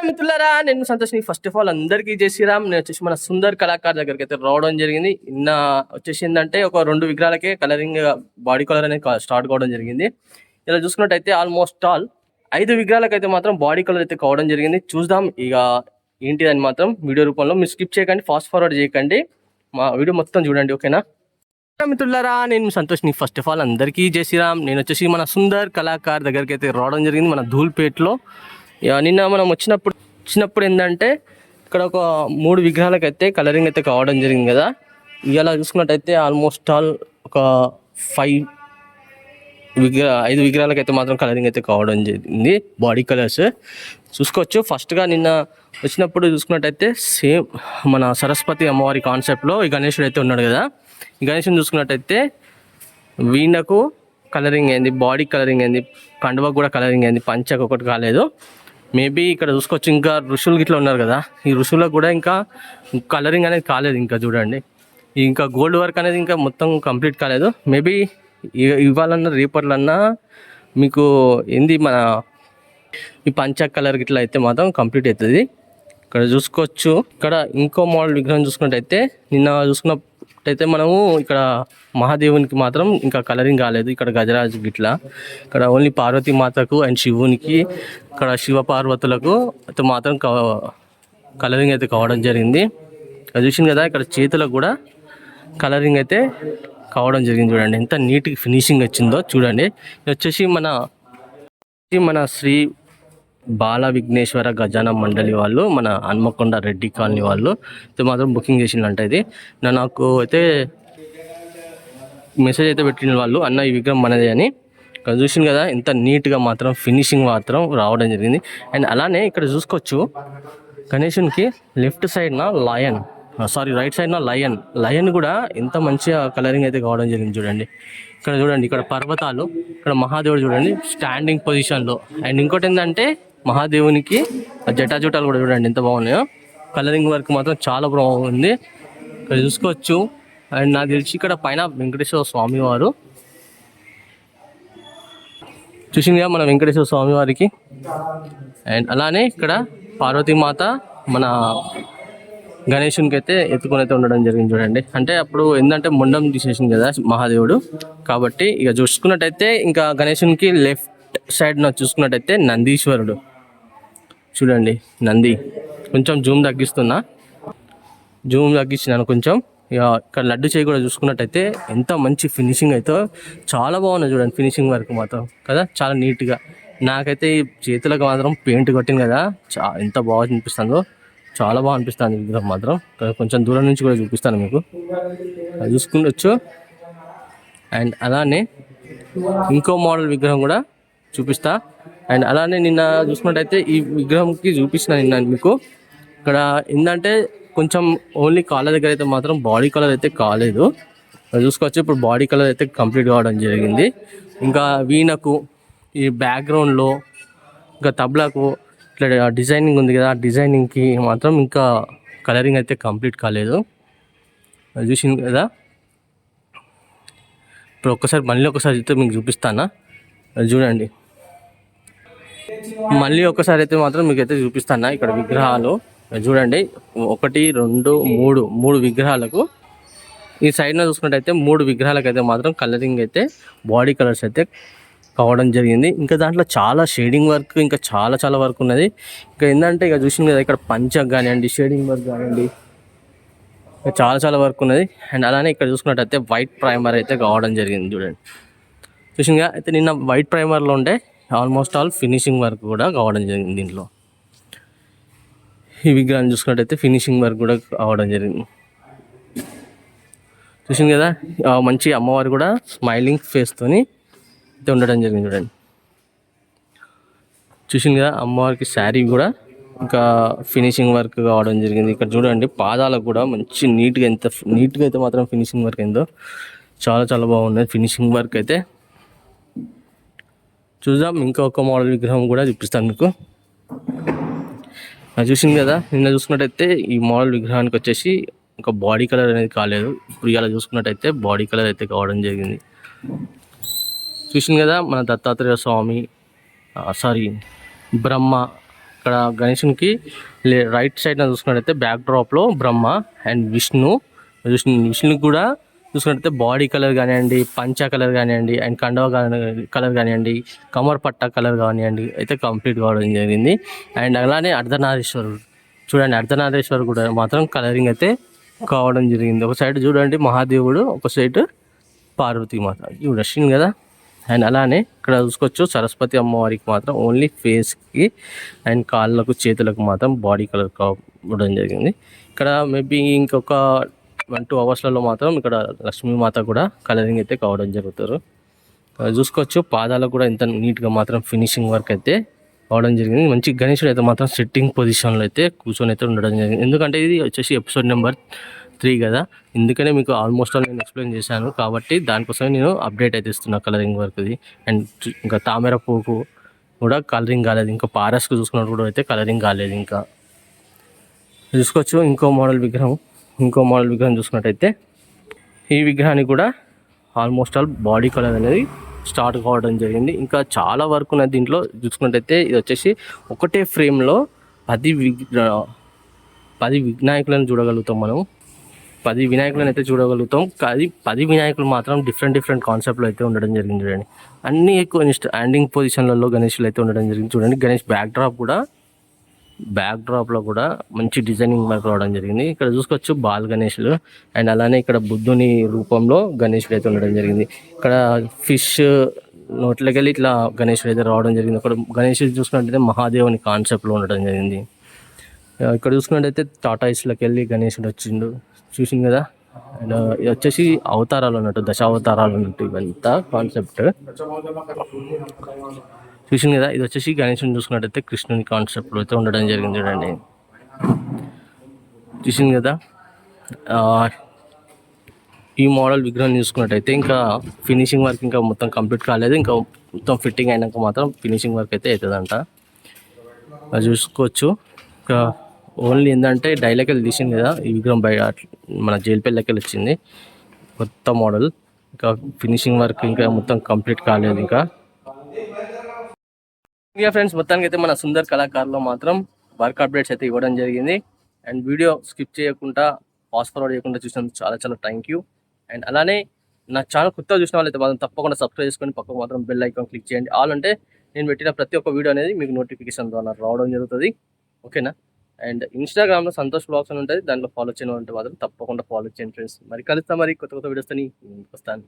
మిత్రులారా, నేను సంతోష్ని. First of all అందరికీ జై శ్రీరామ్. నేను వచ్చేసి మన సుందర్ కళాకార్ దగ్గరికి అయితే రావడం జరిగింది. నిన్న వచ్చేసి ఏంటంటే ఒక 2 విగ్రహాలకే కలరింగ్ బాడీ కలర్ అనేది స్టార్ట్ కావడం జరిగింది. ఇలా చూసుకున్నట్టయితే ఆల్మోస్ట్ ఆల్ 5 విగ్రహాలకైతే మాత్రం బాడీ కలర్ అయితే కావడం జరిగింది. చూద్దాం ఇక ఏంటి అని మాత్రం వీడియో రూపంలో. మీరు స్కిప్ చేయకండి, ఫాస్ట్ ఫార్వర్డ్ చేయకండి, మా వీడియో మొత్తం చూడండి, ఓకేనా మిత్రులారా. నేను సంతోష్ని. ఫస్ట్ ఆఫ్ ఆల్ అందరికీ జై శ్రీరామ్. నేను వచ్చేసి మన సుందర్ కళాకార్ దగ్గరికి అయితే రావడం జరిగింది, మన ధూల్పేట్లో. నిన్న మనం వచ్చినప్పుడు ఏంటంటే ఇక్కడ ఒక 3 విగ్రహాలకైతే కలరింగ్ అయితే కావడం జరిగింది కదా. ఇలా చూసుకున్నట్టయితే ఆల్మోస్ట్ ఆల్ ఒక 5 విగ్రహాలకైతే మాత్రం కలరింగ్ అయితే కావడం జరిగింది, బాడీ కలర్స్ చూసుకోవచ్చు. ఫస్ట్గా నిన్న వచ్చినప్పుడు చూసుకున్నట్టయితే సేమ్ మన సరస్వతి అమ్మవారి కాన్సెప్ట్లో ఈ గణేశుడు అయితే ఉన్నాడు కదా. ఈ గణేశుని చూసుకున్నట్టయితే వీణకు కలరింగ్ అయింది, బాడీ కలరింగ్ అయింది, కండువకు కూడా కలరింగ్ అయింది, పంచకు ఒకటి కాలేదు. మేబీ ఇక్కడ చూసుకోవచ్చు ఇంకా ఋషులు గిట్లా ఉన్నారు కదా, ఈ ఋషులకు కూడా ఇంకా కలరింగ్ అనేది కాలేదు. ఇంకా చూడండి, ఇంకా గోల్డ్ వర్క్ అనేది ఇంకా మొత్తం కంప్లీట్ కాలేదు. మేబీ ఇవ్వాలన్నా రేపట్లన్నా మీకు ఏంది మన ఈ పంచ కలర్ గిట్లా అయితే మాత్రం కంప్లీట్ అవుతుంది. ఇక్కడ చూసుకోవచ్చు. ఇక్కడ ఇంకో మోడల్ విగ్రహం చూసుకున్నట్టయితే నిన్న చూసుకున్నట్టయితే మనము ఇక్కడ మహాదేవునికి మాత్రం ఇంకా కలరింగ్ కాలేదు. ఇక్కడ గజరాజు గిట్లా, ఇక్కడ ఓన్లీ పార్వతీ మాతకు అండ్ శివునికి, ఇక్కడ శివ పార్వతులకు అయితే మాత్రం కలరింగ్ అయితే కావడం జరిగింది. అది చూసింది కదా, ఇక్కడ చేతులకు కూడా కలరింగ్ అయితే కావడం జరిగింది. చూడండి ఎంత నీట్గా ఫినిషింగ్ వచ్చిందో చూడండి. వచ్చేసి మన శ్రీ బాల విఘ్నేశ్వర గజాన మండలి వాళ్ళు, మన హన్మకొండ రెడ్డి కాలనీ వాళ్ళు అయితే మాత్రం బుకింగ్ చేసిందంట. ఇది నాకు అయితే మెసేజ్ అయితే పెట్టిన వాళ్ళు, అన్న ఈ విగ్రహం మనదే అని. ఇక్కడ చూసింది కదా ఎంత నీట్గా మాత్రం ఫినిషింగ్ మాత్రం రావడం జరిగింది. అండ్ అలానే ఇక్కడ చూసుకోవచ్చు గణేశునికి లెఫ్ట్ సైడ్న రైట్ సైడ్న లయన్ కూడా ఎంత మంచిగా కలరింగ్ అయితే కావడం జరిగింది. చూడండి ఇక్కడ చూడండి, ఇక్కడ పర్వతాలు, ఇక్కడ మహాదేవుడు చూడండి స్టాండింగ్ పొజిషన్లో. అండ్ ఇంకోటి ఏంటంటే మహాదేవునికి జటాజుటాలు కూడా చూడండి ఎంత బాగున్నాయో. కలరింగ్ వర్క్ మాత్రం చాలా బాగుంది, ఇక్కడ చూసుకోవచ్చు. అండ్ నాకు తెలిసి ఇక్కడ పైన వెంకటేశ్వర స్వామి వారు చూసిందిగా, మన వెంకటేశ్వర స్వామి వారికి. అండ్ అలానే ఇక్కడ పార్వతీమాత మన గణేశునికి అయితే ఎత్తుకొని అయితే ఉండడం జరిగింది. చూడండి అంటే అప్పుడు ఏంటంటే మొండం తీసేసింది కదా మహాదేవుడు, కాబట్టి ఇక చూసుకున్నట్టయితే ఇంకా గణేశునికి లెఫ్ట్ సైడ్ చూసుకున్నట్టయితే నందీశ్వరుడు చూడండి. నంది కొంచెం జూమ్ తగ్గించినాను కొంచెం. ఇక ఇక్కడ లడ్డు చేయి కూడా చూసుకున్నట్టయితే ఎంత మంచి ఫినిషింగ్ అయితే చాలా బాగున్నాయి. చూడండి ఫినిషింగ్ వర్క్ మాత్రం కదా చాలా నీట్గా. నాకైతే ఈ చేతులకు మాత్రం పెయింట్ కొట్టింది కదా, ఎంత బాగా అనిపిస్తుందో, చాలా బాగా అనిపిస్తుంది విగ్రహం మాత్రం. కొంచెం దూరం నుంచి కూడా చూపిస్తాను మీకు, అది చూసుకుంటూ. అండ్ అలానే ఇంకో మోడల్ విగ్రహం కూడా చూపిస్తా. అండ్ అలానే నిన్న చూసుకున్నట్టయితే ఈ విగ్రహంకి చూపించిన నిన్న మీకు ఇక్కడ ఏంటంటే కొంచెం ఓన్లీ కాళ్ళ దగ్గర అయితే మాత్రం బాడీ కలర్ అయితే కాలేదు, చూసుకోవచ్చు. ఇప్పుడు బాడీ కలర్ అయితే కంప్లీట్ కావడం జరిగింది. ఇంకా వీణకు ఈ బ్యాక్గ్రౌండ్లో ఇంకా తబలాకు ఇట్లా డిజైనింగ్ ఉంది కదా, ఆ డిజైనింగ్కి మాత్రం ఇంకా కలరింగ్ అయితే కంప్లీట్ కాలేదు, అది చూసింది కదా. ఇప్పుడు మళ్ళీ ఒకసారి అయితే మీకు చూపిస్తానా, అది చూడండి. మళ్ళీ ఒకసారి అయితే మాత్రం మీకు అయితే చూపిస్తానా. ఇక్కడ విగ్రహాలు చూడండి, 1 2 3 విగ్రహాలకు ఈ సైడ్న చూసుకున్నట్టయితే 3 విగ్రహాలకు అయితే మాత్రం కలరింగ్ అయితే బాడీ కలర్స్ అయితే కావడం జరిగింది. ఇంకా దాంట్లో చాలా షేడింగ్ వర్క్, ఇంకా చాలా వర్క్ ఉన్నది. ఇంకా ఏంటంటే ఇక చూసింది కదా, ఇక్కడ పంచక్ కానివ్వండి, షేడింగ్ వర్క్ కానివ్వండి, ఇంకా చాలా వర్క్ ఉన్నది. అండ్ అలానే ఇక్కడ చూసుకున్నట్టయితే వైట్ ప్రైమర్ అయితే కావడం జరిగింది. చూడండి చూసిందిగా. అయితే నిన్న వైట్ ప్రైమర్లో ఉండే ఆల్మోస్ట్ ఆల్ ఫినిషింగ్ వర్క్ కూడా కావడం జరిగింది. దీంట్లో ఈ విగ్రహాన్ని చూసుకున్నట్టయితే ఫినిషింగ్ వర్క్ కూడా కావడం జరిగింది. చూసింది కదా, మంచి అమ్మవారు కూడా స్మైలింగ్ ఫేస్తోని అయితే ఉండడం జరిగింది. చూడండి చూసింది కదా, అమ్మవారికి శారీ కూడా ఇంకా ఫినిషింగ్ వర్క్ కావడం జరిగింది. ఇక్కడ చూడండి పాదాలకు కూడా మంచి నీట్గా అయితే మాత్రం ఫినిషింగ్ వర్క్ అయిందో, చాలా బాగున్నది ఫినిషింగ్ వర్క్ అయితే. చూద్దాం ఇంకొక మోడల్ విగ్రహం కూడా చూపిస్తాను మీకు. అది చూసింది కదా, నిన్న చూసుకున్నట్టయితే ఈ మోడల్ విగ్రహానికి వచ్చేసి ఇంకా బాడీ కలర్ అనేది కాలేదు. ఇప్పుడు ఇలా చూసుకున్నట్టయితే బాడీ కలర్ అయితే కావడం జరిగింది. చూసింది కదా, మన దత్తాత్రేయ స్వామి బ్రహ్మ ఇక్కడ గణేషునికి రైట్ సైడ్ చూసుకున్నట్టయితే బ్యాక్ డ్రాప్లో బ్రహ్మ అండ్ విష్ణుకి కూడా చూసుకున్నట్టయితే బాడీ కలర్ కానివ్వండి, పంచా కలర్ కానివ్వండి, అండ్ కండవ కలర్ కానివ్వండి, కమర్ పట్టా కలర్ కానివ్వండి అయితే కంప్లీట్ కావడం జరిగింది. అండ్ అలానే అర్ధనారీశ్వరుడు చూడండి, అర్ధనారీశ్వరుడు కూడా మాత్రం కలరింగ్ అయితే కావడం జరిగింది. ఒక సైడ్ చూడండి మహాదేవుడు, ఒక సైడ్ పార్వతీ మాత చూడొచ్చింది కదా. అండ్ అలానే ఇక్కడ చూసుకోవచ్చు సరస్వతి అమ్మవారికి మాత్రం ఓన్లీ ఫేస్కి అండ్ కాళ్ళకు చేతులకు మాత్రం బాడీ కలర్ కావడం జరిగింది. ఇక్కడ మేబీ ఇంకొక 1-2 అవర్స్లలో మాత్రం ఇక్కడ లక్ష్మీమాత కూడా కలరింగ్ అయితే కావడం జరుగుతారు. చూసుకోవచ్చు పాదాలకు కూడా ఎంత నీట్గా మాత్రం ఫినిషింగ్ వర్క్ అయితే అవడం జరిగింది. మంచి గణేశుడు అయితే మాత్రం సిట్టింగ్ పొజిషన్లో అయితే కూర్చొని అయితే ఉండడం జరిగింది. ఎందుకంటే ఇది వచ్చేసి ఎపిసోడ్ నెంబర్ 3 కదా, ఎందుకనే మీకు ఆల్మోస్ట్ ఆల్ నేను ఎక్స్ప్లెయిన్ చేశాను కాబట్టి దానికోసమే నేను అప్డేట్ అయితే ఇస్తున్నా కలరింగ్ వర్క్ది. అండ్ ఇంకా తామర పువ్వుకు కూడా కలరింగ్ కాలేదు, ఇంకా పారస్కు చూసుకున్నప్పుడు కూడా అయితే కలరింగ్ కాలేదు. ఇంకా చూసుకోవచ్చు ఇంకో మోడల్ విగ్రహం చూసుకున్నట్టయితే ఈ విగ్రహానికి కూడా ఆల్మోస్ట్ ఆల్ బాడీ కలర్ అనేది స్టార్ట్ కావడం జరిగింది. ఇంకా చాలా వర్క్ ఉన్నది దీంట్లో. చూసుకున్నట్టయితే ఇది వచ్చేసి ఒకటే ఫ్రేమ్లో 10 వినాయకులను చూడగలుగుతాం మనం. 10 వినాయకులను అయితే చూడగలుగుతాం. అది 10 వినాయకులు మాత్రం డిఫరెంట్ కాన్సెప్ట్లో అయితే ఉండడం జరిగింది. చూడండి అన్నీ ఎక్కువ స్టాండింగ్ పొజిషన్లలో గణేష్లు అయితే ఉండడం జరిగింది. చూడండి గణేష్ బ్యాక్ డ్రాప్లో కూడా మంచి డిజైనింగ్ వర్క్ రావడం జరిగింది. ఇక్కడ చూసుకోవచ్చు బాల్ గణేష్లు అండ్ అలానే ఇక్కడ బుద్ధుని రూపంలో గణేషుడు అయితే ఉండడం జరిగింది. ఇక్కడ ఫిష్ నోట్లోకి వెళ్ళి ఇట్లా గణేషుడు అయితే రావడం జరిగింది. ఇక్కడ గణేషుడు చూసుకున్నట్టయితే మహాదేవుని కాన్సెప్ట్లో ఉండడం జరిగింది. ఇక్కడ చూసుకున్నట్టయితే టాటాయిస్లోకి వెళ్ళి గణేషుడు వచ్చిండు, చూసింది కదా. అండ్ ఇది వచ్చేసి అవతారాలు అన్నట్టు, దశావతారాలు అన్నట్టు ఇవంతా కాన్సెప్ట్ చూసింది కదా. ఇది వచ్చేసి గణేశుని చూసుకున్నట్టయితే కృష్ణుని కాన్సెప్ట్లో అయితే ఉండడం జరిగింది. చూడండి చూసింది కదా. ఈ మోడల్ విగ్రహం చూసుకున్నట్టయితే ఇంకా ఫినిషింగ్ వర్క్ ఇంకా మొత్తం కంప్లీట్ కాలేదు. ఇంకా మొత్తం ఫిట్టింగ్ అయినాక మాత్రం ఫినిషింగ్ వర్క్ అయితే అవుతుందంట. అది చూసుకోవచ్చు. ఇంకా ఓన్లీ ఏంటంటే డైలాగ్ వెళ్ళి తీసింది కదా ఈ విగ్రహం, బయట మన జైలుపల్లికి వెళ్ళి వచ్చింది కొత్త మోడల్. ఇంకా ఫినిషింగ్ వర్క్ ఇంకా మొత్తం కంప్లీట్ కాలేదు. ఇంకా ఫ్రెండ్స్ మొత్తానికి అయితే మన సుందర్ కళాకారులో మాత్రం వర్క్ అప్డేట్స్ అయితే ఇవ్వడం జరిగింది. అండ్ వీడియో స్కిప్ చేయకుండా ఫాస్ట్ ఫార్వర్డ్ చేయకుండా చూసినందుకు చాలా థ్యాంక్ యూ. అండ్ అలానే నా ఛానల్ కొత్తగా చూసిన వాళ్ళైతే మాత్రం తప్పకుండా సబ్స్క్రైబ్ చేసుకొని పక్కకు మాత్రం బెల్ ఐకాన్ క్లిక్ చేయండి. ఆల్ అంటే నేను పెట్టిన ప్రతి ఒక్క వీడియో అనేది మీకు నోటిఫికేషన్ ద్వారా రావడం జరుగుతుంది. ఓకేనా. అండ్ ఇన్స్టాగ్రామ్లో సంతోష్ బ్లాగ్స్ అని ఉంటుంది, దాంట్లో ఫాలో చేయడం అంటే మాత్రం తప్పకుండా ఫాలో చేయండి ఫ్రెండ్స్. మరి కలుస్తా, మరి కొత్త వీడియోస్తో వస్తాను.